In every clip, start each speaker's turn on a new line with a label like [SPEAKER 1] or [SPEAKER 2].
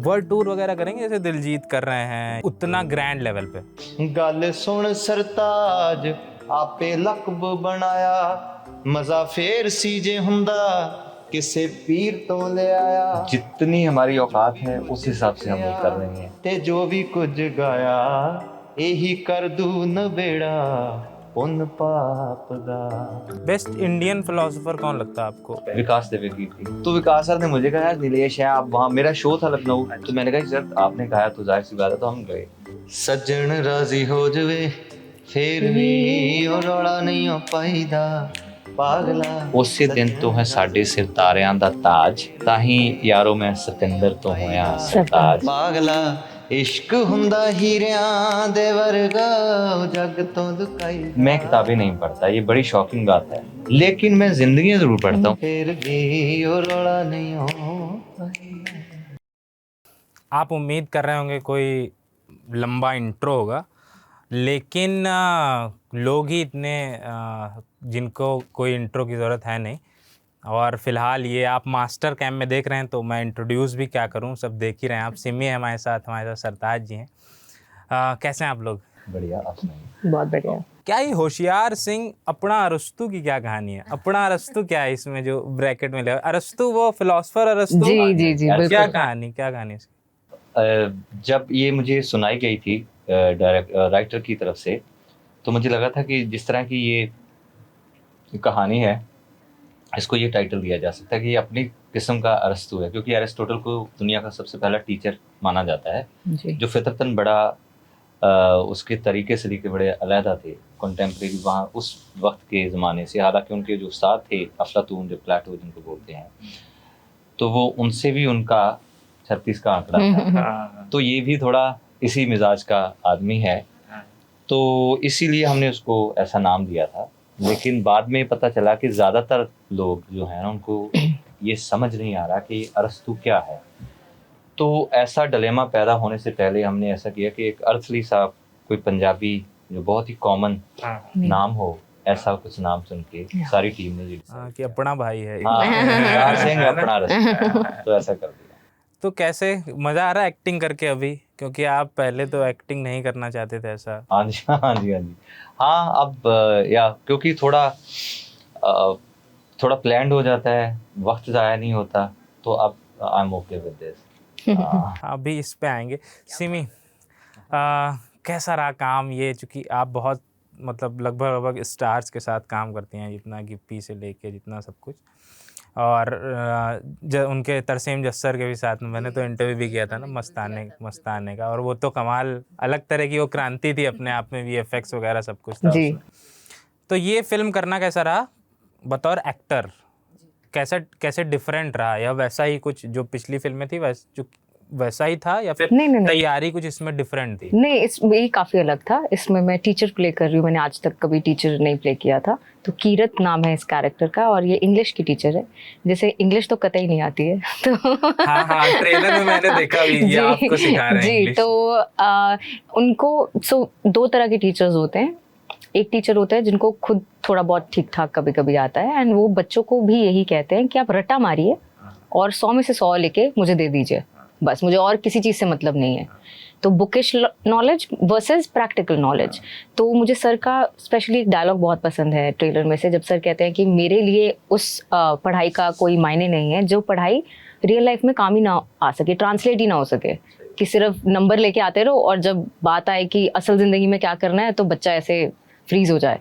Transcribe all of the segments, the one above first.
[SPEAKER 1] World tour वगैरह करेंगे जैसे दिलजीत कर रहे हैं, उतना ग्रैंड लेवल पे?
[SPEAKER 2] गल सुन सरताज आपे लकब बनाया, मजा फेर सी जे हुंदा किसे पीर तो ले आया।
[SPEAKER 3] जितनी हमारी औकात है उस हिसाब से हम ये कर रहे हैं।
[SPEAKER 2] ते जो भी कुछ गाया यही कर दू नबेड़ा पुन पाप दा।
[SPEAKER 1] बेस्ट इंडियन फिलोसोफर कौन लगता है आपको?
[SPEAKER 3] विकास द्विवेदी थी। तो विकास सर ने मुझे कहा यार नीलेश है आप वहाँ, मेरा शो था लखनऊ, तो मैंने कहा सर आपने कहा तो जाहिर सी बात है, तो हम गए।
[SPEAKER 2] सज्जन राजी हो जवे फिर भी ओ रौला नहीं हो पाईदा पागला।
[SPEAKER 3] ਉਸੇ ਦਿਨ ਤੋਂ ਹੈ ਸਾਡੇ ਸਿਰ ਤਾਰਿਆਂ ਦਾ ਤਾਜ, ਤਾਂ ਹੀ ਯਾਰੋ ਮੈਂ ਸਤਿੰਦਰ ਤੋਂ ਹੋਇਆ ਸਰਤਾਜ।
[SPEAKER 2] ਪਾਗਲਾ इश्क हुंदा हीरियां दे वर्गा जग तो दुकाई।
[SPEAKER 3] मैं किताबें नहीं पढ़ता, ये बड़ी शॉकिंग बात है, लेकिन मैं जिंदगी जरूर पढ़ता हूँ।
[SPEAKER 2] फिर भी ओ रौला नहीं हो।
[SPEAKER 1] आप उम्मीद कर रहे होंगे कोई लंबा इंट्रो होगा, लेकिन लोग ही इतने जिनको कोई इंट्रो की ज़रूरत है नहीं। और फ़िलहाल ये आप मास्टर कैंप में देख रहे हैं, तो मैं इंट्रोड्यूस भी क्या करूं, सब देख ही रहे हैं आप। सिमी है हमारे साथ सरताज जी हैं। कैसे हैं आप लोग?
[SPEAKER 3] बढ़िया, आप सुनाइए।
[SPEAKER 4] बहुत बढ़िया।
[SPEAKER 1] क्या ये होशियार सिंह अपना अरस्तु की क्या कहानी है? अपना अरस्तु क्या है इसमें जो ब्रैकेट में ले, अरस्तु वो फिलोसफर अरस्तु?
[SPEAKER 4] जी जी जी बिल्कुल।
[SPEAKER 1] क्या कहानी इसकी?
[SPEAKER 3] जब ये मुझे सुनाई गई थी राइटर की तरफ से, तो मुझे लगा था कि जिस तरह की ये कहानी है, इसको ये टाइटल दिया जा सकता है कि ये अपनी किस्म का अरस्तु है, क्योंकि एरिस्टोटल को दुनिया का सबसे पहला टीचर माना जाता है, जो फितरतन बड़ा उसके तरीके सलीके बड़े अलहदा थे कंटेम्प्रेरी वहाँ उस वक्त के ज़माने से। हालांकि उनके जो उस्ताद थे अफलातून, जो प्लेटो जिनको बोलते हैं, तो वो उनसे भी उनका 36 का आंकड़ा था। तो ये भी थोड़ा इसी मिजाज का आदमी है, तो इसीलिए हमने उसको ऐसा नाम दिया था। लेकिन बाद में पता चला कि ज़्यादातर लोग जो हैं ना, उनको ये समझ नहीं आ रहा कि अरस्तु क्या है। तो ऐसा डिलेमा पैदा होने से पहले हमने ऐसा किया कि एक अर्थली सा कोई पंजाबी जो बहुत ही कॉमन नाम हो, ऐसा कुछ नाम सुन के सारी टीम ने
[SPEAKER 1] कि अपना भाई है
[SPEAKER 3] सिंह अपना अरस्तु, तो ऐसा कर दिया।
[SPEAKER 1] तो कैसे मज़ा आ रहा है एक्टिंग करके अभी? क्योंकि आप पहले तो एक्टिंग नहीं करना चाहते थे ऐसा।
[SPEAKER 3] हाँ जी हाँ जी हाँ जी हाँ। अब या क्योंकि थोड़ा प्लान्ड हो जाता है, वक्त ज़ाया नहीं होता, तो अब I am okay with this.
[SPEAKER 1] अभी इस पे आएंगे। सिमी, कैसा रहा काम ये, चूँकि आप बहुत मतलब लगभग स्टार्स के साथ काम करती हैं, जितना गिप्पी से लेके जितना सब कुछ, और उनके तरसेम जस्सर के भी साथ में मैंने तो इंटरव्यू भी किया था ना मस्ताने का, और वो तो कमाल अलग तरह की वो क्रांति थी अपने आप में, VFX वगैरह सब कुछ था उसमें। तो ये फिल्म करना कैसा रहा बतौर एक्टर? कैसे डिफरेंट रहा, या वैसा ही कुछ जो पिछली फिल्में थी वैसा ही था, या फिर
[SPEAKER 4] नहीं।
[SPEAKER 1] तैयारी कुछ इसमें डिफरेंट थी?
[SPEAKER 4] नहीं, ये काफ़ी अलग था। इसमें मैं टीचर प्ले कर रही हूँ, मैंने आज तक कभी टीचर नहीं प्ले किया था। तो कीरत नाम है इस कैरेक्टर का, और ये इंग्लिश की टीचर है। जैसे इंग्लिश तो कतई नहीं आती है तो
[SPEAKER 1] हाँ ट्रेलर में मैंने देखा भी, ये आपको सिखा रहे हैं इंग्लिश।
[SPEAKER 4] तो उनको दो तरह के टीचर्स होते हैं। एक टीचर होता है जिनको खुद थोड़ा बहुत ठीक ठाक कभी कभी आता है, एंड वो बच्चों को भी यही कहते हैं कि आप रट्टा मारिए और 100 में से 100 लेके मुझे दे दीजिए, बस मुझे और किसी चीज़ से मतलब नहीं है। तो bookish knowledge versus practical knowledge. तो मुझे सर का स्पेशली एक डायलॉग बहुत पसंद है ट्रेलर में से, जब सर कहते हैं कि मेरे लिए उस पढ़ाई का कोई मायने नहीं है जो पढ़ाई रियल लाइफ में काम ही ना आ सके, ट्रांसलेट ही ना हो सके, कि सिर्फ नंबर लेके आते रहो और जब बात आए कि असल ज़िंदगी में क्या करना है तो बच्चा ऐसे फ्रीज हो जाए।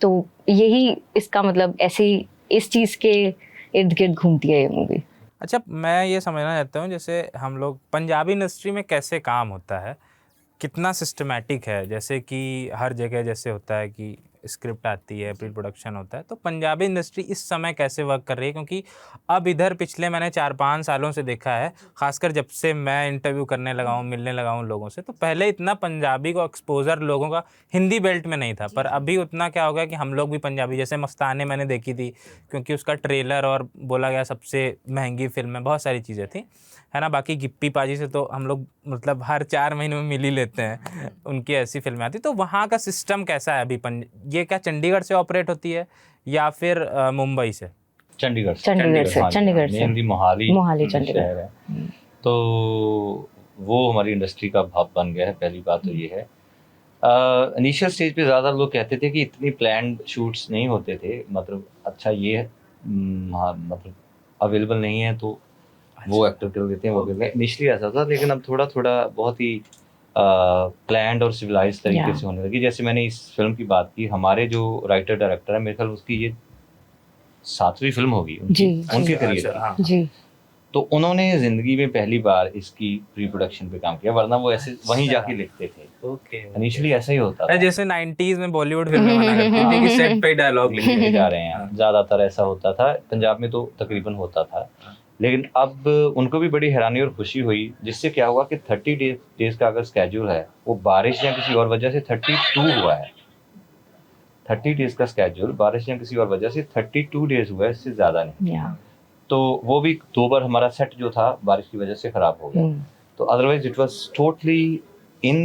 [SPEAKER 4] तो यही इसका मतलब, ऐसे ही इस चीज़ के इर्द गिर्द घूमती है ये मूवी।
[SPEAKER 1] अच्छा, मैं ये समझना चाहता हूँ, जैसे हम लोग पंजाबी इंडस्ट्री में कैसे काम होता है, कितना सिस्टमैटिक है? जैसे कि हर जगह जैसे होता है कि स्क्रिप्ट आती है, प्री प्रोडक्शन होता है, तो पंजाबी इंडस्ट्री इस समय कैसे वर्क कर रही है? क्योंकि अब इधर पिछले मैंने 4-5 सालों से देखा है, खासकर जब से मैं इंटरव्यू करने लगा हूँ, मिलने लगा हूँ लोगों से, तो पहले इतना पंजाबी को एक्सपोजर लोगों का हिंदी बेल्ट में नहीं था, पर अभी उतना क्या हो गया कि हम लोग भी पंजाबी, जैसे मस्ताने मैंने देखी थी क्योंकि उसका ट्रेलर और बोला गया सबसे महंगी फिल्म है, बहुत सारी चीज़ें थी, है ना। बाकी गिप्पी पाजी से तो हम लोग मतलब हर 4 महीने में मिल ही लेते हैं, उनकी ऐसी फिल्में आती। तो वहाँ का सिस्टम कैसा है अभी? ये क्या चंडीगढ़ से ऑपरेट होती है या फिर मुंबई से?
[SPEAKER 3] चंडीगढ़
[SPEAKER 4] से
[SPEAKER 3] मोहाली
[SPEAKER 4] चंडीगढ़।
[SPEAKER 3] तो वो हमारी इंडस्ट्री का भाव बन गया है। पहली बात तो ये है। इनिशियल स्टेज पे ज़्यादा लोग कहते थे कि इतनी प्लान्ड शूट्स नहीं होते थे, मतलब अच्छा ये हाँ मतलब अवेलेबल नहीं है तो वो एक्टर कर देते हैं, वो कर देते हैं। इनिशियली ऐसा था, लेकिन अब थोड़ा थोड़ा बहुत ही प्लान्ड और सिविलाइज तरीके
[SPEAKER 4] Yeah.
[SPEAKER 3] से होने लगी। जैसे मैंने इस फिल्म की बात की, हमारे जो राइटर डायरेक्टर है, मेरे ख्याल उसकी ये 7वीं फिल्म होगी
[SPEAKER 4] जी,
[SPEAKER 3] उनके
[SPEAKER 4] जी।
[SPEAKER 3] करियर
[SPEAKER 1] अच्छा,
[SPEAKER 3] की।
[SPEAKER 1] हाँ।
[SPEAKER 4] जी
[SPEAKER 3] तो उन्होंने जिंदगी में पहली बार इसकी प्री प्रोडक्शन पे काम किया, वरना वो ऐसे वहीं
[SPEAKER 1] अच्छा।
[SPEAKER 3] जाके लिखते थे।
[SPEAKER 1] ओके
[SPEAKER 3] इनिशियली ऐसा ही होता था।
[SPEAKER 1] जैसे 90s में बॉलीवुड फिल्में बना करती थी कि सेट पे डायलॉग
[SPEAKER 3] लिखे
[SPEAKER 1] लिखे
[SPEAKER 3] जा रहे हैं, ज्यादातर ऐसा होता था। पंजाब में तो तकरीबन होता था, लेकिन अब उनको भी बड़ी हैरानी और खुशी हुई, जिससे क्या हुआ कि 30 डेज का अगर स्केड्यूल है, वो बारिश या किसी और वजह से 32 हुआ है। 30 डेज का स्केड्यूल बारिश या किसी और वजह से 32 डेज हुआ है, इससे ज्यादा नहीं।
[SPEAKER 4] या
[SPEAKER 3] तो वो भी 2 बार हमारा सेट जो था बारिश की वजह से खराब हो गया। तो otherwise it was totally in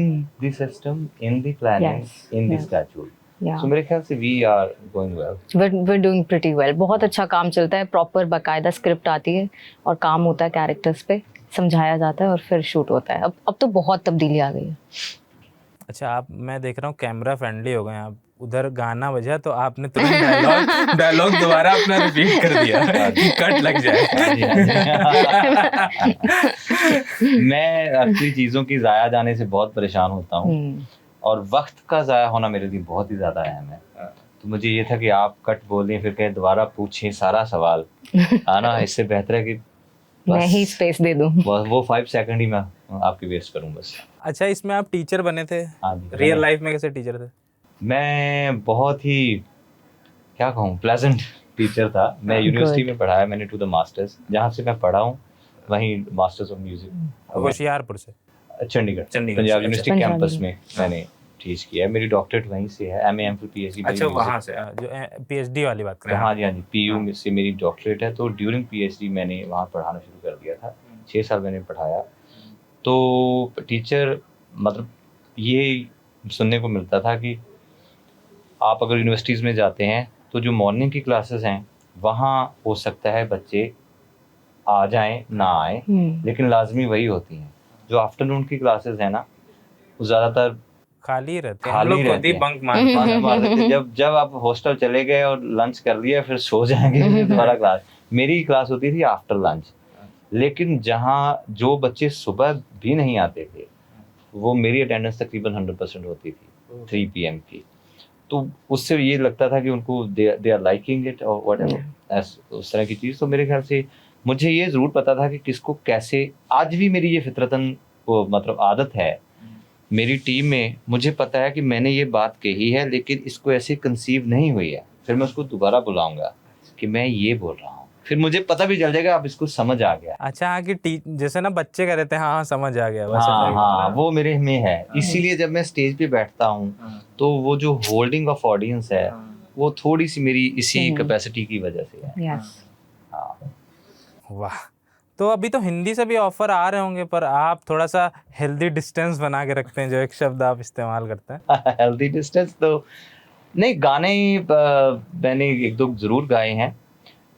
[SPEAKER 3] the system, in the planning,
[SPEAKER 4] Yes,
[SPEAKER 3] in the
[SPEAKER 4] yes.
[SPEAKER 3] Schedule.
[SPEAKER 4] या
[SPEAKER 3] सो मेरे ख्याल से we are going well.
[SPEAKER 4] we're doing pretty well. बहुत अच्छा काम चलता है, प्रॉपर बाकायदा स्क्रिप्ट आती है और काम होता है कैरेक्टर्स पे, समझाया जाता है और फिर शूट होता है। अब तो बहुत तब्दीली आ गई है।
[SPEAKER 1] अच्छा, आप मैं देख रहा हूँ कैमरा फ्रेंडली हो गए हैं आप। उधर गाना बजा तो आपने तुरंत डायलॉग दोबारा अपना रिपीट कर दिया कि कट लग जाए।
[SPEAKER 3] मैं अपनी चीज़ों की ज़ाया जाने से बहुत परेशान होता हूँ, और वक्त का ज़ाया होना मेरे लिए बहुत ही ज़्यादा अहम है। तो मुझे ये था कि आप कट बोलें फिर कहें दोबारा पूछें सारा सवाल, है ना। इससे बेहतर है कि
[SPEAKER 4] मैं ही स्पेस दे दूँ।
[SPEAKER 3] वो 5 सेकंड ही मैं आपकी वेस्ट करूँ बस।
[SPEAKER 1] अच्छा, इसमें आप टीचर बने थे,
[SPEAKER 3] हाँ जी।
[SPEAKER 1] रियल लाइफ में कैसे टीचर थे?
[SPEAKER 3] मैं बहुत ही क्या कहूँ प्लेजेंट टीचर था। मैं यूनिवर्सिटी में पढ़ाया मैंने टू द मास्टर्स, जहाँ से मैं पढ़ा हूँ वहीं मास्टर्स ऑफ म्यूजिक
[SPEAKER 1] होशियारपुर से?
[SPEAKER 3] चंडीगढ़
[SPEAKER 1] चंडीगढ़
[SPEAKER 3] पंजाब
[SPEAKER 1] से,
[SPEAKER 3] यूनिवर्सिटी
[SPEAKER 4] अच्छा।
[SPEAKER 3] कैंपस में मैंने टीच किया है। मेरी डॉक्टरेट वहीं से है, एमए एमफिल पीएचडी।
[SPEAKER 1] अच्छा, वहाँ से जो पीएचडी वाली बात कर रहे हैं।
[SPEAKER 3] हाँ जी, हाँ जी, पीयू में से मेरी डॉक्टरेट है। तो ड्यूरिंग पीएचडी मैंने वहाँ पढ़ाना शुरू कर दिया था। 6 साल मैंने पढ़ाया। तो टीचर मतलब ये सुनने को मिलता था कि आप अगर यूनिवर्सिटीज़ में जाते हैं तो जो मॉर्निंग की क्लासेस हैं वहाँ हो सकता है बच्चे आ जाएं ना आए, लेकिन लाजमी वही होती हैं। जो आफ्टरनून की क्लासेस हैं ना, वो ज़्यादातर
[SPEAKER 1] खाली रहते हैं।
[SPEAKER 3] खाली
[SPEAKER 1] हम लोग खुद ही
[SPEAKER 3] रहते हैं।
[SPEAKER 1] बंक मारते हैं।
[SPEAKER 3] जब आप हॉस्टल चले गए और लंच कर लिया फिर सो जाएंगे, फिर दोबारा क्लास। मेरी क्लास होती थी आफ्टर लंच, लेकिन जहाँ जो बच्चे सुबह भी नहीं आते थे वो मेरी अटेंडेंस तकरीबन 100% होती थी 3 PM की। तो उससे ये लगता था कि उनको दे आर लाइकिंग इट और व्हाटएवर उस तरह की चीज़। तो मेरे ख्याल से मुझे ये ज़रूर पता था कि किसको कैसे, आज भी मेरी ये फितरतन वो मतलब आदत है मेरी टीम में। मुझे पता है कि मैंने ये बात कही है लेकिन इसको ऐसे कंसीव नहीं हुई है, फिर मैं उसको दोबारा बुलाऊंगा कि मैं ये बोल रहा हूँ, फिर मुझे पता भी चल जाएगा अब इसको समझ आ गया।
[SPEAKER 1] अच्छा, हाँ कि जैसे ना बच्चे कह रहे थे हाँ समझ आ गया, वैसा
[SPEAKER 3] हाँ
[SPEAKER 1] टाइप।
[SPEAKER 3] हाँ, वो मेरे में है। इसीलिए जब मैं स्टेज पे बैठता हूँ तो वो जो होल्डिंग ऑफ ऑडियंस है वो थोड़ी सी मेरी इसी कैपेसिटी की वजह से है।
[SPEAKER 4] यस।
[SPEAKER 3] हाँ।
[SPEAKER 1] वाह। तो अभी तो हिंदी से भी ऑफर आ रहे होंगे, पर आप थोड़ा सा हेल्दी डिस्टेंस बना के रखते हैं, जो एक शब्द आप इस्तेमाल करते हैं।
[SPEAKER 3] हेल्दी डिस्टेंस तो नहीं, गाने मैंने 1-2 जरूर गाए हैं।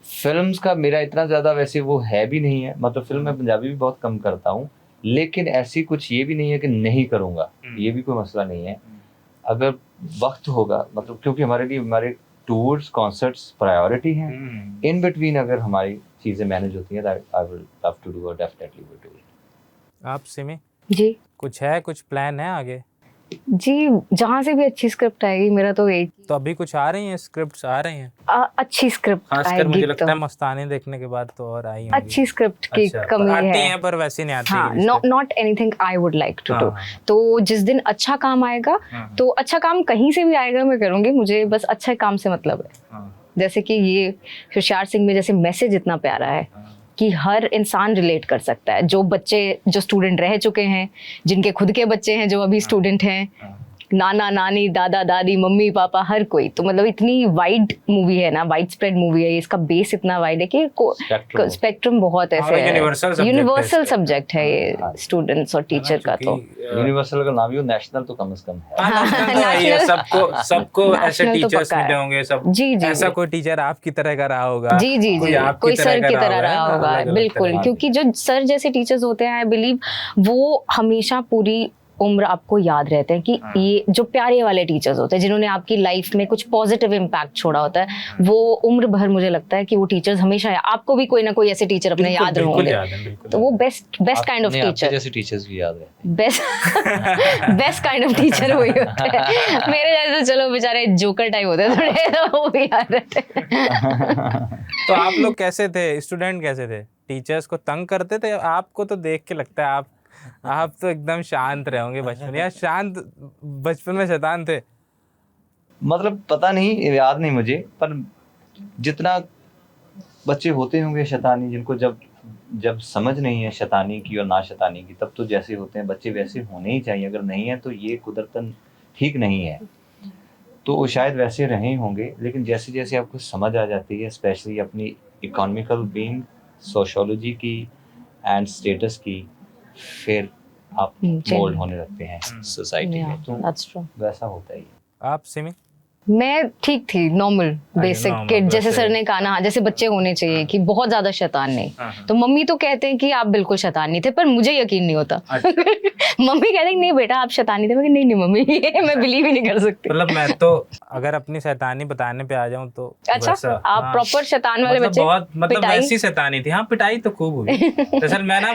[SPEAKER 3] फिल्म्स का मेरा इतना ज़्यादा वैसे वो है भी नहीं है, मतलब फिल्म में पंजाबी भी बहुत कम करता हूँ, लेकिन ऐसी कुछ ये भी नहीं है कि नहीं करूँगा, ये भी कोई मसला नहीं है। अगर वक्त होगा, मतलब क्योंकि हमारे लिए हमारे टूर्स कॉन्सर्ट्स प्रायोरिटी हैं, इन बिटवीन अगर हमारी चीज़ें मैनेज होती हैं I will love to do और डेफिनेटली विल डू इट।
[SPEAKER 1] आप सिमी
[SPEAKER 4] जी
[SPEAKER 1] कुछ प्लान है आगे?
[SPEAKER 4] जी, जहाँ से भी अच्छी स्क्रिप्ट आएगी, मेरा तो एक
[SPEAKER 1] तो अभी कुछ आ रही हैं, स्क्रिप्ट्स आ रही हैं?
[SPEAKER 4] अच्छी स्क्रिप्ट
[SPEAKER 1] खासकर मुझे
[SPEAKER 4] आएगी
[SPEAKER 1] लगता
[SPEAKER 4] तो
[SPEAKER 1] है मस्तानी देखने के बाद तो और आई होंगी।
[SPEAKER 4] अच्छी स्क्रिप्ट की
[SPEAKER 1] अच्छा,
[SPEAKER 4] कमी
[SPEAKER 1] आती
[SPEAKER 4] है।
[SPEAKER 1] हैं पर वैसी नहीं आती।
[SPEAKER 4] हाँ, not anything I would like to do.
[SPEAKER 1] हाँ।
[SPEAKER 4] तो जिस दिन अच्छा काम आएगा, तो अच्छा काम कहीं से भी आएगा मैं करूँगी, मुझे बस अच्छे काम से मतलब है। जैसे कि ये होशियार सिंह में जैसे मैसेज इतना प्यारा है कि हर इंसान रिलेट कर सकता है। जो बच्चे जो स्टूडेंट रह चुके हैं, जिनके खुद के बच्चे हैं जो अभी स्टूडेंट हैं, नाना नानी दादा दादी मम्मी पापा हर कोई, तो मतलब इतनी वाइड मूवी है ना, वाइड स्प्रेड मूवी है, इसका बेस इतना वाइड है कि स्पेक्ट्रम बहुत ऐसे है, यूनिवर्सल सब्जेक्ट है ये स्टूडेंट्स और टीचर का। तो
[SPEAKER 3] यूनिवर्सल का नाम ही हो, नेशनल तो कम से कम है।
[SPEAKER 1] नाशनल सबको ऐसे
[SPEAKER 4] national तो
[SPEAKER 1] टीचर्स
[SPEAKER 4] पक्का
[SPEAKER 1] मिले
[SPEAKER 4] है।
[SPEAKER 1] होंगे सब,
[SPEAKER 4] जी, जी,
[SPEAKER 1] ऐसा
[SPEAKER 4] जी।
[SPEAKER 1] कोई टीचर आपकी तरह का रहा होगा,
[SPEAKER 4] जी जी जी,
[SPEAKER 1] आपकी
[SPEAKER 4] कोई सर की तरह
[SPEAKER 1] है
[SPEAKER 4] रहा
[SPEAKER 1] ना,
[SPEAKER 4] होगा,
[SPEAKER 1] अलग-अलग
[SPEAKER 4] बिल्कुल,
[SPEAKER 1] तरह के।
[SPEAKER 4] क्योंकि जो सर जैसे टीचर्स होते हैं आई बिलीव वो हमेशा पूरी उम्र आपको याद रहते हैं कि ये जो प्यारे वाले टीचर्स होते हैं जिन्होंने आपकी लाइफ में कुछ पॉजिटिव इम्पैक्ट छोड़ा होता है, वो उम्र भर मुझे लगता है कि वो टीचर्स हमेशा, आपको भी कोई ना कोई ऐसे टीचर अपने याद
[SPEAKER 1] बिल्कुल
[SPEAKER 4] होंगे,
[SPEAKER 1] याद है, बिल्कुल
[SPEAKER 4] तो वो बेस्ट काइंड ऑफ
[SPEAKER 3] नहीं, आपके
[SPEAKER 4] टीचर,
[SPEAKER 3] जैसे टीचर्स भी याद है।
[SPEAKER 4] बेस्ट काइंड ऑफ टीचर वही होते हैं। मेरे जैसे चलो बेचारे जोकर टाइप होते हैं थोड़े, तो वो भी याद रहते हैं।
[SPEAKER 1] तो आप लोग कैसे थे, स्टूडेंट कैसे थे, टीचर्स को तंग करते थे? आपको तो देख के लगता है आप तो एकदम शांत रहे होंगे बचपन, या शांत बचपन में शैतान थे?
[SPEAKER 3] मतलब पता नहीं, याद नहीं मुझे, पर जितना बच्चे होते होंगे शैतानी, जिनको जब समझ नहीं है शैतानी की और ना शैतानी की, तब तो जैसे होते हैं बच्चे वैसे होने ही चाहिए। अगर नहीं है तो ये कुदरतन ठीक नहीं है, तो वो शायद वैसे रहे होंगे। लेकिन जैसे जैसे आपको समझ आ जाती है, स्पेशली अपनी इकोनॉमिकल बीइंग, सोशियोलॉजी की एंड स्टेटस की, फिर आप मोल्ड होने लगते हैं सोसाइटी में, तो
[SPEAKER 4] That's true.
[SPEAKER 3] वैसा होता ही है।
[SPEAKER 1] आप सिमी?
[SPEAKER 4] मैं ठीक थी, नॉर्मल बेसिक
[SPEAKER 1] normal,
[SPEAKER 4] किड, जैसे
[SPEAKER 1] वैसे।
[SPEAKER 4] सर ने कहा ना, हाँ, जैसे बच्चे होने चाहिए कि बहुत ज्यादा शैतान नहीं। तो मम्मी तो कहते हैं कि आप बिल्कुल शैतान नहीं थे, पर मुझे यकीन नहीं होता। मम्मी कहते हैं नहीं बेटा आप शैतान नहीं थे, मैं कहा, नहीं नहीं मम्मी, ये मैं बिलीव ही नहीं कर सकती।
[SPEAKER 1] मतलब मैं तो अगर अपनी शैतानी बताने पे आ जाऊं तो
[SPEAKER 4] अच्छा,
[SPEAKER 1] वैसा,
[SPEAKER 4] आप
[SPEAKER 1] हाँ।
[SPEAKER 4] प्रॉपर शैतान वाले
[SPEAKER 1] मतलब
[SPEAKER 4] बच्चे?
[SPEAKER 1] बहुत, मतलब
[SPEAKER 4] पिटाई?
[SPEAKER 1] वैसी शैतानी थी। हाँ, पिटाई तो खूब हुई। दरअसल मैं ना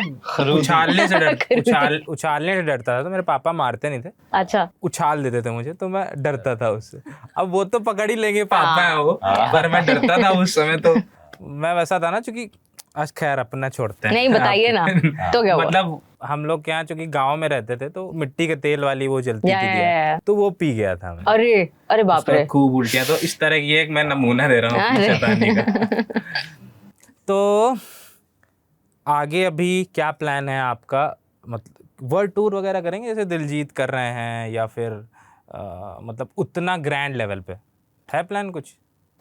[SPEAKER 1] उछालने से उछालने से डरता था, तो मेरे पापा मारते नहीं थे,
[SPEAKER 4] अच्छा,
[SPEAKER 1] उछाल देते थे मुझे, तो मैं डरता था उससे। अब वो तो पकड़ ही लेंगे, पापा है वो, पर मैं डरता था उस समय। तो मैं वैसा था ना, चूंकि आज खैर अपना छोड़ते हैं।
[SPEAKER 4] नहीं बताइए ना, तो क्या हुआ?
[SPEAKER 1] मतलब हम लोग क्या, चूंकि गांव में रहते थे, तो मिट्टी के तेल वाली वो जलती
[SPEAKER 4] या,
[SPEAKER 1] थी
[SPEAKER 4] या,
[SPEAKER 1] दिया,
[SPEAKER 4] या।
[SPEAKER 1] तो वो पी गया था मैं।
[SPEAKER 4] अरे अरे बाप
[SPEAKER 1] उसका
[SPEAKER 4] रे,
[SPEAKER 1] खूब उल्टियाँ। तो इस तरह की एक मैं नमूना दे रहा हूँ अपनी
[SPEAKER 4] अरे।
[SPEAKER 1] शैतानी का। तो आगे अभी क्या प्लान है आपका? मतलब वर्ल्ड टूर वगैरह करेंगे जैसे दिलजीत कर रहे हैं, या फिर मतलब उतना ग्रैंड लेवल पे है प्लान कुछ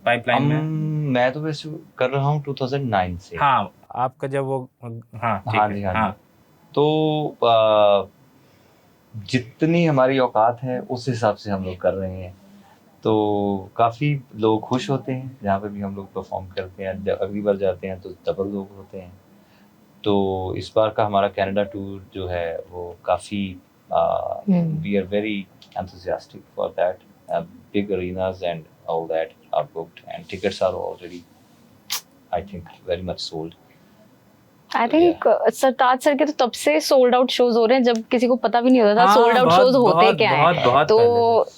[SPEAKER 1] पाइपलाइन में?
[SPEAKER 3] मैं तो वैसे कर रहा हूँ 2009 से।
[SPEAKER 1] हाँ, आपका जब वो, हाँ ठीक
[SPEAKER 3] हाँ
[SPEAKER 1] है,
[SPEAKER 3] जी, हाँ
[SPEAKER 1] हाँ।
[SPEAKER 3] जी। तो जितनी हमारी औकात है उस हिसाब से हम लोग कर रहे हैं। तो काफ़ी लोग खुश होते हैं जहाँ पे भी हम लोग परफॉर्म करते हैं। जब अगली बार जाते हैं तो डबल लोग होते हैं। तो इस बार का हमारा कनाडा टूर जो है वो काफ़ी we are very enthusiastic for that. Big arenas and all that are booked and tickets are already, I think, very much sold.
[SPEAKER 4] I think Sartaj sir के तो तब से सोल्ड आउट शोज हो रहे हैं, जब किसी को पता भी नहीं होता था
[SPEAKER 1] हाँ,
[SPEAKER 4] सोल्ड आउट
[SPEAKER 1] बहुत-
[SPEAKER 4] शोज होते
[SPEAKER 1] बहुत-
[SPEAKER 4] क्या
[SPEAKER 1] बहुत-
[SPEAKER 4] हैं।
[SPEAKER 1] बहुत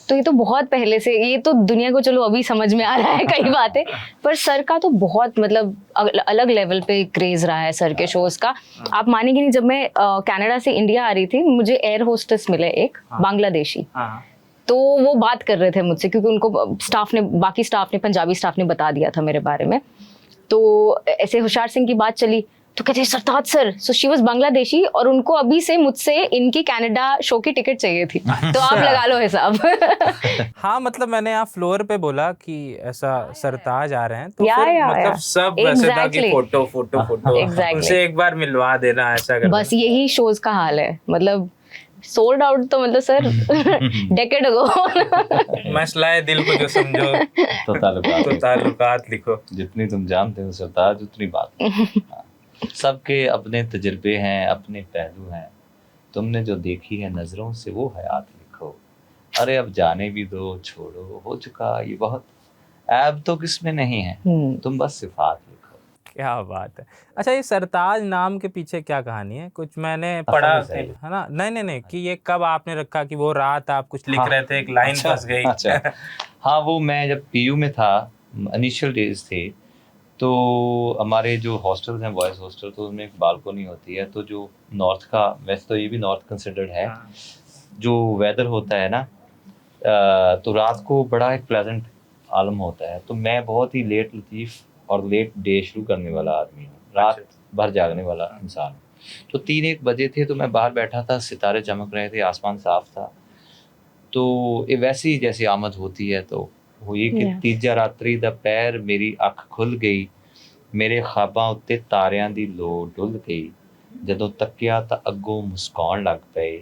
[SPEAKER 4] तो ये तो बहुत पहले से, ये तो दुनिया को चलो अभी समझ में आ रहा है कई बातें, पर सर का तो बहुत मतलब अलग लेवल पे क्रेज रहा है सर के शोज का। आप मानेंगे नहीं, जब मैं कनाडा से इंडिया आ रही थी, मुझे एयर होस्टेस मिले एक बांग्लादेशी।
[SPEAKER 1] हाँ,
[SPEAKER 4] तो वो बात कर रहे थे मुझसे, क्योंकि उनको स्टाफ ने, बाकी स्टाफ ने, पंजाबी स्टाफ ने बता दिया था मेरे बारे में। तो ऐसे होशियार सिंह की बात चली, तो कहते हैं Sartaj sir, so she was Bangladeshi, और उनको अभी से मुझसे इनकी कनाडा शो की टिकट चाहिए थी, तो आप लगा लो हिसाब।
[SPEAKER 1] हाँ। मतलब मैंने यहाँ फ्लोर पे बोला कि ऐसा सरताज आ रहे हैं, तो
[SPEAKER 4] या,
[SPEAKER 1] फिर
[SPEAKER 4] या,
[SPEAKER 1] मतलब
[SPEAKER 4] या।
[SPEAKER 1] सब वैसे था कि
[SPEAKER 4] Exactly.
[SPEAKER 1] Photo photo photo,
[SPEAKER 4] Exactly.
[SPEAKER 1] उनसे एक बार मिलवा देना, ऐसा कर
[SPEAKER 4] बस यही शोज का हाल है, मतलब सोल्ड आउट तो मतलब सर डेकेड अगो।
[SPEAKER 1] देना। मसला है दिल को जो समझो,
[SPEAKER 3] तो ताल्लुकात
[SPEAKER 1] तो ताल्लुकात लिखो।
[SPEAKER 3] जितनी तुम जानते हो सरताज उतनी बात। हाँ। सबके अपने तजुर्बे हैं, अपने पहलू हैं। तुमने जो देखी है नजरों से वो हयात लिखो। अरे अब जाने भी दो, छोड़ो, हो चुका ये बहुत। ऐब तो किसमें नहीं है, तुम बस सिफात लिखो।
[SPEAKER 1] क्या बात है। अच्छा, ये सरताज नाम के पीछे क्या कहानी है? कुछ मैंने पढ़ा
[SPEAKER 3] है
[SPEAKER 1] है ना। नहीं कि ये कब आपने रखा कि वो रात आप कुछ लिख
[SPEAKER 3] हाँ,
[SPEAKER 1] रहे थे, एक लाइन
[SPEAKER 3] अच्छा,
[SPEAKER 1] फंस गई?
[SPEAKER 3] अच्छा। हाँ, वो मैं जब पीयू में था, इनिशियल डेज थे, तो हमारे जो हॉस्टल्स हैं, बॉयज़ हॉस्टल, तो उसमें एक बालकोनी होती है। तो जो नॉर्थ का, वैसे तो ये भी नॉर्थ कंसिडर्ड है, जो वेदर होता है ना, तो रात को बड़ा एक प्लेजेंट आलम होता है। तो मैं बहुत ही लेट लतीफ़ और लेट डे शुरू करने वाला आदमी हूँ, रात भर जागने वाला इंसान हूँ। तो 3-1 बजे थे, तो मैं बाहर बैठा था, सितारे चमक रहे थे, आसमान साफ था। तो ये वैसे ही जैसे आमद होती है तो हुई कि
[SPEAKER 4] Yeah.
[SPEAKER 3] ਤੀਜਾ ਰਾਤਰੀ ਦਾ ਪੈਰ ਮੇਰੀ ਅੱਖ ਖੁੱਲ ਗਈ ਮੇਰੇ ਖਾਬਾਂ ਉੱਤੇ ਤਾਰਿਆਂ ਦੀ ਲੋ ਡੁੱਲ ਗਈ ਜਦੋਂ ਤੱਕਿਆ ਤਾਂ ਅੱਗੋਂ ਮੁਸਕਾਉਣ ਲੱਗ ਪਏ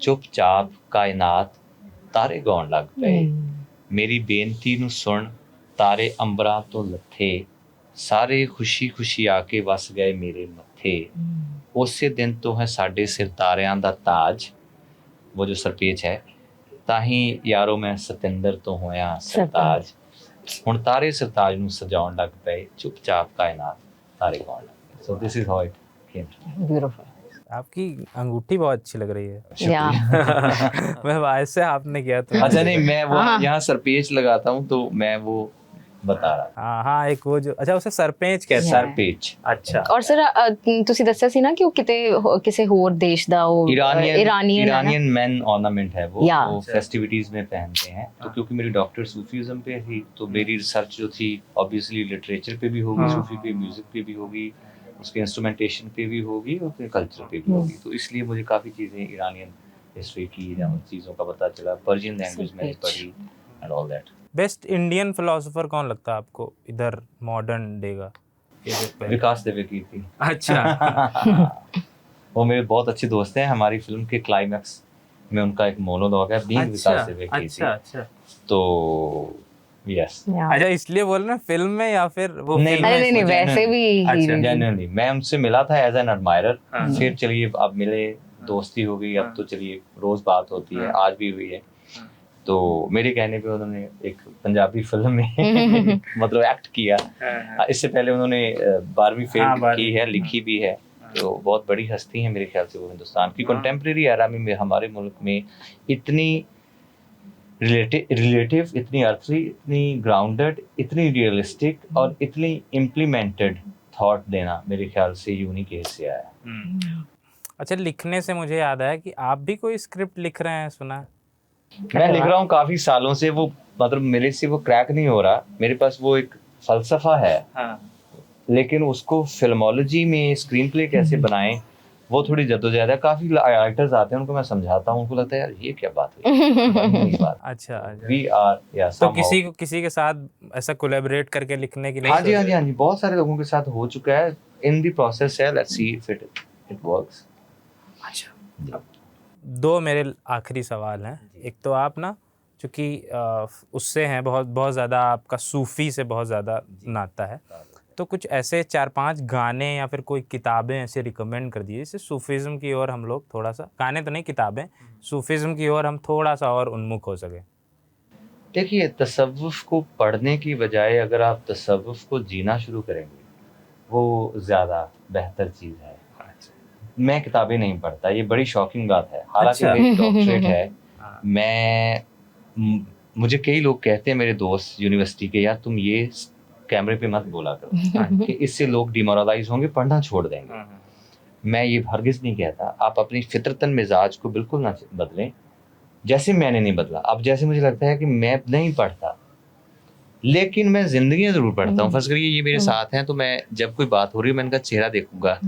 [SPEAKER 3] ਚੁੱਪਚਾਪ ਕਾਇਨਾਤ ਤਾਰੇ ਗਾਉਣ ਲੱਗ ਪਏ ਮੇਰੀ ਬੇਨਤੀ ਨੂੰ ਸੁਣ ਤਾਰੇ ਅੰਬਰਾਂ ਤੋਂ ਲੱਥੇ ਸਾਰੇ ਖੁਸ਼ੀ ਖੁਸ਼ੀ ਆ ਕੇ ਵਸ ਗਏ ਮੇਰੇ ਮੱਥੇ ਉਸੇ ਦਿਨ ਤੋਂ ਹੈ ਸਾਡੇ ਸਿਰ ਤਾਰਿਆਂ ਦਾ ਤਾਜ वो जो सरपेच है ताही यारो मैं सतिंदर तो होया सरताज ਹੁਣ ਤਾਰੇ ਸਰਤਾਜ ਨੂੰ ਸਜਾਉਣ ਲੱਗ ਪਏ ਚੁੱਪਚਾਪ ਕਾਇਨਾਤ ਤਾਰੇ ਗਾਉਣ ਲੱਗ ਪਏ so this is how it came
[SPEAKER 4] beautiful.
[SPEAKER 1] आपकी अंगूठी बहुत अच्छी लग रही है।
[SPEAKER 4] या
[SPEAKER 1] मैं ऐसे आपने किया तो
[SPEAKER 3] अच्छा नहीं मैं वो
[SPEAKER 4] हाँ।
[SPEAKER 3] यहाँ सरपेच लगाता हूँ तो मैं वो बता रहा था
[SPEAKER 1] हाँ हाँ, एक वो जो, अच्छा उसे सरपेंच कहते हैं।
[SPEAKER 3] सरपेच
[SPEAKER 1] अच्छा,
[SPEAKER 4] और सर ਤੁਸੀਂ ਦੱਸਿਆ ਸੀ ਨਾ ਕਿ ਉਹ ਕਿਤੇ ਕਿਸੇ ਹੋਰ ਦੇਸ਼ ਦਾ ਉਹ
[SPEAKER 3] ईरानियन मैन ऑर्नामेंट है वो
[SPEAKER 4] Yeah.
[SPEAKER 3] वो फेस्टिविटीज में पहनते हैं तो क्योंकि मेरी डॉक्टर सूफीज्म पे थी तो मेरी रिसर्च जो थी ऑब्वियसली लिटरेचर पे भी होगी सूफी पे म्यूजिक पे भी होगी उसके इंस्ट्रूमेंटेशन पे भी होगी और फिर कल्चर पे भी होगी तो इसलिए मुझे काफ़ी चीज़ें ईरानियन हिस्ट्री की या उन चीज़ों का पता चला पर्शियन लैंग्वेज मैंने पढ़ी and all that
[SPEAKER 1] best Indian philosopher कौन लगता है आपको इधर मॉडर्न डे का?
[SPEAKER 3] विकास देवे की थी
[SPEAKER 1] अच्छा
[SPEAKER 3] वो मेरे बहुत अच्छे दोस्त हैं हमारी फिल्म के क्लाइमैक्स में उनका एक मोनोलॉग है बीइंग विकास देवे की थी
[SPEAKER 1] अच्छा
[SPEAKER 3] तो यस
[SPEAKER 1] अच्छा, इसलिए बोल रहे हैं फिल्म में या फिर वो
[SPEAKER 3] नहीं,
[SPEAKER 1] फिल्म में?
[SPEAKER 4] अरे नहीं वैसे भी
[SPEAKER 1] अच्छा,
[SPEAKER 3] जेन्युइनली मैं उनसे मिला था एज एन एडमायरर फिर चलिए अब मिले दोस्ती हो गई अब तो चलिए रोज बात होती है आज भी हुई है तो मेरे कहने पे उन्होंने एक पंजाबी फिल्म में मतलब एक्ट किया इससे पहले उन्होंने 12वीं फेल की है लिखी भी है तो बहुत बड़ी हस्ती है मेरे ख्याल से वो हिंदुस्तान की कंटेम्प्रेरी एरा में हमारे मुल्क में इतनी रिलेटिव इतनी अर्थली इतनी ग्राउंडेड इतनी रियलिस्टिक और इतनी इम्प्लीमेंटेड थॉट देना मेरे ख्याल से यूनिक हिस्से आया है।
[SPEAKER 1] अच्छा, लिखने से मुझे याद आया कि आप भी कोई स्क्रिप्ट लिख रहे हैं, सुना?
[SPEAKER 3] मैं लिख रहा हूँ काफी सालों से वो मतलब मेरे से वो क्रैक नहीं हो रहा मेरे पास वो एक फलसफा है लेकिन उसको फिल्मोलॉजी में स्क्रीन प्ले कैसे बनाएं वो थोड़ी जद्दोजहद है काफी राइटर्स आते हैं उनको मैं समझाता हूँ उनको लगता है यार ये क्या बात हुई
[SPEAKER 1] अच्छा,
[SPEAKER 3] वी आर या
[SPEAKER 1] तो किसी के साथ ऐसा कोलैबोरेट करके लिखने की नहीं
[SPEAKER 3] हाँ जी
[SPEAKER 1] सोचे?
[SPEAKER 3] हाँ जी बहुत सारे लोगों के साथ हो चुका है इन दी प्रोसेस है let's see if it works.
[SPEAKER 1] अच्छा, दो मेरे आखिरी सवाल हैं। एक तो आप ना चूँकि उससे हैं बहुत ज़्यादा आपका सूफ़ी से बहुत ज़्यादा नाता है, तो कुछ ऐसे 4-5 गाने या फिर कोई किताबें ऐसे रिकमेंड कर दीजिए जिससे सूफीज़्म की ओर हम लोग थोड़ा सा, गाने तो नहीं किताबें, सूफीज़्म की ओर हम थोड़ा सा और उन्मुख हो सके।
[SPEAKER 3] देखिए तसव्वुफ़ को पढ़ने की बजाय अगर आप तसव्वुफ़ को जीना शुरू करेंगे वो ज़्यादा बेहतर चीज़ है। मैं किताबें नहीं पढ़ता, ये बड़ी शॉकिंग बात है, हालांकि
[SPEAKER 1] अच्छा।
[SPEAKER 3] मेरी डॉक्टरेट है। मुझे कई लोग कहते हैं मेरे दोस्त यूनिवर्सिटी के, यार तुम ये कैमरे पे मत बोला करो कि इससे लोग डिमोरलाइज होंगे, पढ़ना छोड़ देंगे। मैं ये हरगिज़ नहीं कहता, आप अपनी फितरतन मिजाज को बिल्कुल ना बदलें, जैसे मैंने नहीं बदला। अब जैसे मुझे लगता है कि मैं नहीं पढ़ता लेकिन मैं जिंदगियां जरूर पढ़ता हूँ। फर्ज करिए ये मेरे साथ हैं तो मैं जब कोई बात हो रही है मैं इनका चेहरा देखूंगा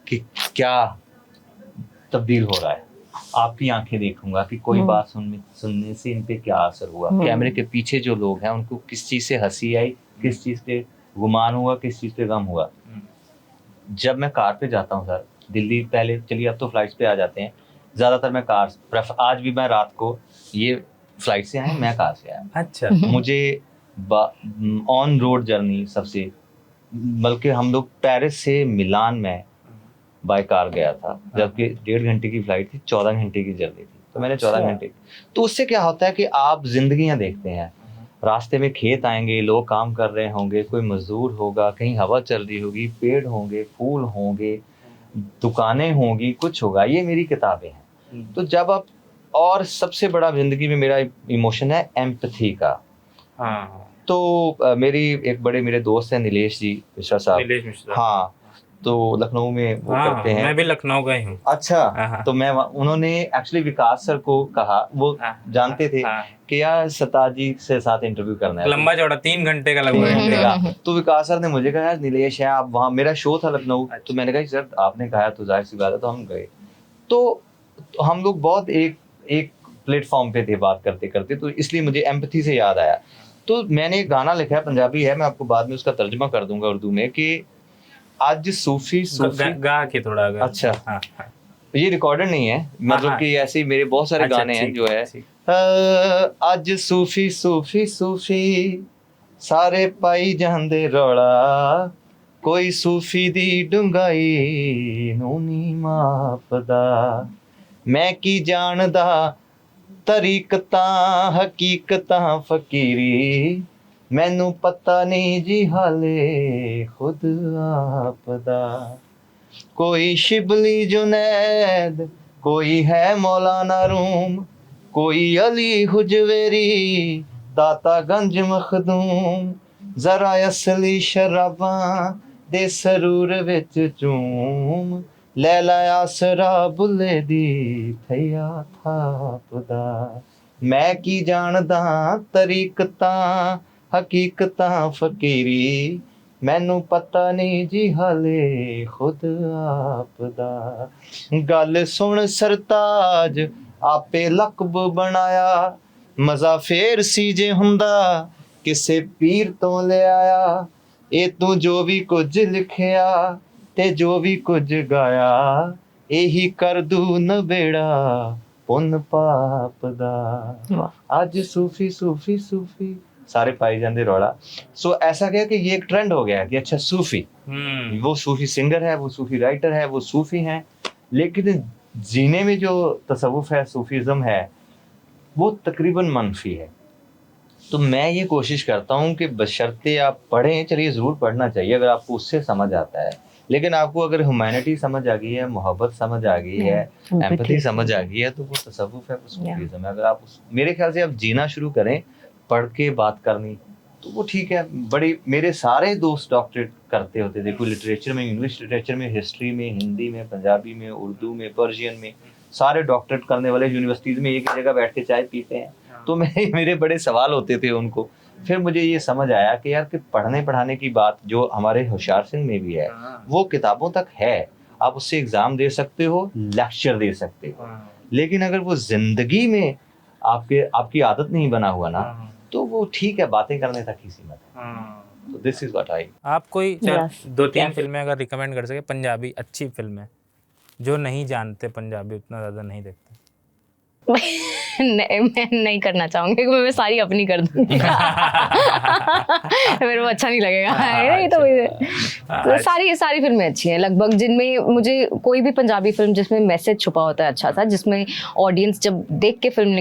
[SPEAKER 3] कि क्या तब्दील हो रहा है, आपकी आंखें देखूंगा कि कोई बात सुनने से इन पे क्या असर हुआ, कैमरे के पीछे जो लोग हैं उनको किस चीज़ से हंसी आई, किस चीज़ पे गुमान हुआ, किस चीज़ पे गम हुआ। जब मैं कार पे जाता हूँ सर, दिल्ली पहले चलिए अब तो फ्लाइट्स पे आ जाते हैं, ज़्यादातर मैं कार आज भी मैं रात को ये फ्लाइट से आया, मैं कार से आया।
[SPEAKER 1] अच्छा,
[SPEAKER 3] मुझे ऑन रोड जर्नी सबसे, बल्कि हम लोग पेरिस से मिलान में बाय कार गया था, जबकि 1.5 घंटे की फ्लाइट थी, 14 घंटे की जर्नी थी, तो मैंने 14 घंटे। तो उससे क्या होता है कि आप जिंदगियां देखते हैं, रास्ते में खेत आएंगे, लोग काम कर रहे होंगे, कोई मजदूर होगा, कहीं हवा चल रही होगी, पेड़ होंगे, फूल होंगे, दुकानें होंगी, कुछ होगा। ये मेरी किताबें हैं। तो जब आप, और सबसे बड़ा जिंदगी में मेरा इमोशन है एम्पैथी का। तो मेरे दोस्त हैं नीलेश जी मिश्रा साहब, हाँ, तो लखनऊ में वो करते हैं।
[SPEAKER 1] मैं भी लखनऊ का ही हूँ।
[SPEAKER 3] अच्छा, तो उन्होंने एक्चुअली विकास सर को कहा, वो जानते थे कि यार सताज जी से साथ इंटरव्यू करना है,
[SPEAKER 1] लंबा चौड़ा 3 घंटे का लगभग।
[SPEAKER 3] तो विकास सर ने मुझे कहा यार नीलेश है आप वहाँ, मेरा शो था लखनऊ, तो मैंने कहा सर आपने कहा तो जाहिर सी बात है, तो हम गए। तो हम लोग बहुत एक प्लेटफॉर्म पे थे बात करते करते, तो इसलिए मुझे एम्पैथी से याद आया। तो मैंने एक गाना लिखा है, पंजाबी है, मैं आपको बाद में उसका तर्जुमा कर दूंगा उर्दू में, कि आज सूफी सूफी
[SPEAKER 1] गा के थोड़ा अगर।
[SPEAKER 3] अच्छा।
[SPEAKER 1] हाँ हाँ
[SPEAKER 3] ये रिकॉर्डेड नहीं है, मतलब
[SPEAKER 1] हाँ।
[SPEAKER 3] कि ऐसे ही मेरे बहुत सारे
[SPEAKER 1] अच्छा,
[SPEAKER 3] गाने हैं
[SPEAKER 1] ठीक,
[SPEAKER 3] जो है
[SPEAKER 1] ठीक।
[SPEAKER 3] ਅੱਜ सूफी सूफी सूफी ਸਾਰੇ ਪਾਈ ਜਾਂਦੇ ਰੌਲਾ ਕੋਈ सूफी ਦੀ ਡੁੰਗਾਈ ਨੂੰ ਨਹੀਂ ਮਾਪਦਾ ਮੈਂ ਕੀ ਜਾਣਦਾ ਤਰੀਕਤਾਂ ਹਕੀਕਤਾਂ ਫਕੀਰੀ ਮੈਨੂੰ ਪਤਾ ਨਹੀਂ ਜੀ ਹਾਲੇ ਖੁਦ ਆਪਦਾ कोई शिबली जुनैद कोई है मौलाना रूम कोई अली हुजवेरी दातागंज मखदूम जरा असली शराबां दे सरूर विच चूम लैला आसरा बुल्ले दी थैया थापदा मैं की जानदा तरीकतां हकीकतां फकीरी ਮੈਨੂੰ ਪਤਾ ਨਹੀਂ ਜੀ ਹਾਲੇ ਖੁਦ ਆਪਦਾ ਗੱਲ ਸੁਣ ਸਰਤਾਜ ਆਪੇ ਲਕਬ ਬਣਾਇਆ ਮਜ਼ਾ ਫੇਰ ਸੀ ਜੇ ਹੁੰਦਾ ਕਿਸੇ ਪੀਰ ਤੋਂ ਲਿਆਇਆ ਇਹ ਤੂੰ ਜੋ ਵੀ ਕੁਝ ਲਿਖਿਆ ਤੇ ਜੋ ਵੀ ਕੁਝ ਗਾਇਆ ਇਹੀ ਕਰ ਦੂ ਨਵੇੜਾ ਪੁੰਨ ਪਾਪ ਦਾ ਅੱਜ सूफी सूफी सूफी सारे पाए जाते रौला। सो ऐसा क्या कि ये एक ट्रेंड हो गया है कि अच्छा सूफी, वो सूफी सिंगर है, वो सूफी राइटर है, वो सूफी हैं, लेकिन जीने में जो तसव्वुफ है, सूफीज़म है, वो तकरीबन मनफी है। तो मैं ये कोशिश करता हूँ कि बशर्ते आप पढ़ें, चलिए ज़रूर पढ़ना चाहिए अगर आपको उससे समझ आता है, लेकिन आपको अगर ह्यूमैनिटी समझ आ गई है, मोहब्बत समझ आ गई है, एम्पैथी समझ आ गई है, तो वो तसव्वुफ है, वो सूफीज़म है। अगर आप मेरे ख्याल से आप जीना शुरू करें, पढ़ के बात करनी, तो वो ठीक है। बड़ी मेरे सारे दोस्त डॉक्टरेट करते होते थे, कोई लिटरेचर में, इंग्लिश लिटरेचर में, हिस्ट्री में, हिंदी में, पंजाबी में, उर्दू में, पर्शियन में, सारे डॉक्टरेट करने वाले यूनिवर्सिटीज़ में एक ही जगह बैठ के चाय पीते हैं। तो मेरे बड़े सवाल होते थे उनको। फिर मुझे ये समझ आया कि यार कि पढ़ने पढ़ाने की बात जो हमारे होशियार सिंह में भी है, वो किताबों तक है, आप उससे एग्ज़ाम दे सकते हो, लेक्चर दे सकते हो, लेकिन अगर वो ज़िंदगी में आपकी आदत नहीं बना हुआ ना, तो वो ठीक है, बातें करने तक ही सीमित है। तो दिस इज व्हाट आई।
[SPEAKER 1] आप कोई 2-3 फिल्में अगर रिकमेंड कर सके, पंजाबी अच्छी फिल्में जो नहीं जानते पंजाबी, उतना ज़्यादा नहीं देखते।
[SPEAKER 4] नहीं, मैं नहीं करना चाहूंगी, मैं सारी अपनी कर दूंगी। मेरे को अच्छा नहीं लगेगा। ये तो सारी फिल्में अच्छी हैं लगभग, जिनमें मुझे कोई भी पंजाबी फिल्म जिसमें मैसेज छुपा होता है अच्छा सा, जिसमें ऑडियंस जब देख के फिल्म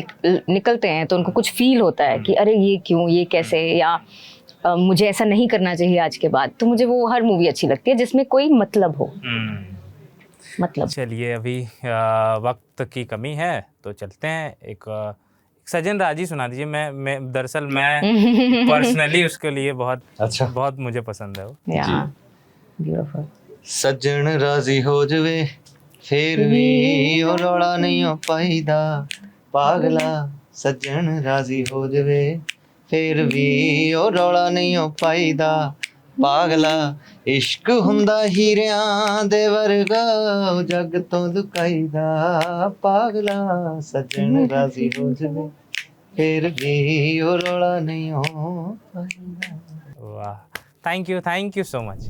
[SPEAKER 4] निकलते हैं तो उनको कुछ फील होता है कि अरे ये क्यों, ये कैसे, या मुझे ऐसा नहीं करना चाहिए आज के बाद, तो मुझे वो हर मूवी अच्छी लगती है जिसमें कोई मतलब हो। मतलब
[SPEAKER 1] चलिए, अभी वक्त की कमी है तो चलते हैं। एक सजन राजी सुना दीजिए। मैं दरअसल मैं पर्सनली उसके लिए बहुत
[SPEAKER 3] अच्छा,
[SPEAKER 1] बहुत मुझे पसंद है वो।
[SPEAKER 4] ब्यूटीफुल।
[SPEAKER 2] सज्जन राजी हो जवे फिर भी ओ रौला नहीं हो पाईदा पागला सज्जन राजी हो जवे फिर भी ओ रौला नहीं हो पाईदा पागला इश्क हुंदा हीरियां दे वर्गा जग तो लुकाईदा पागला सज्जन राजी हो जवे फिर भी ओ रौला नहीं हो पाईदा।
[SPEAKER 1] वाह, थैंक यू सो मच।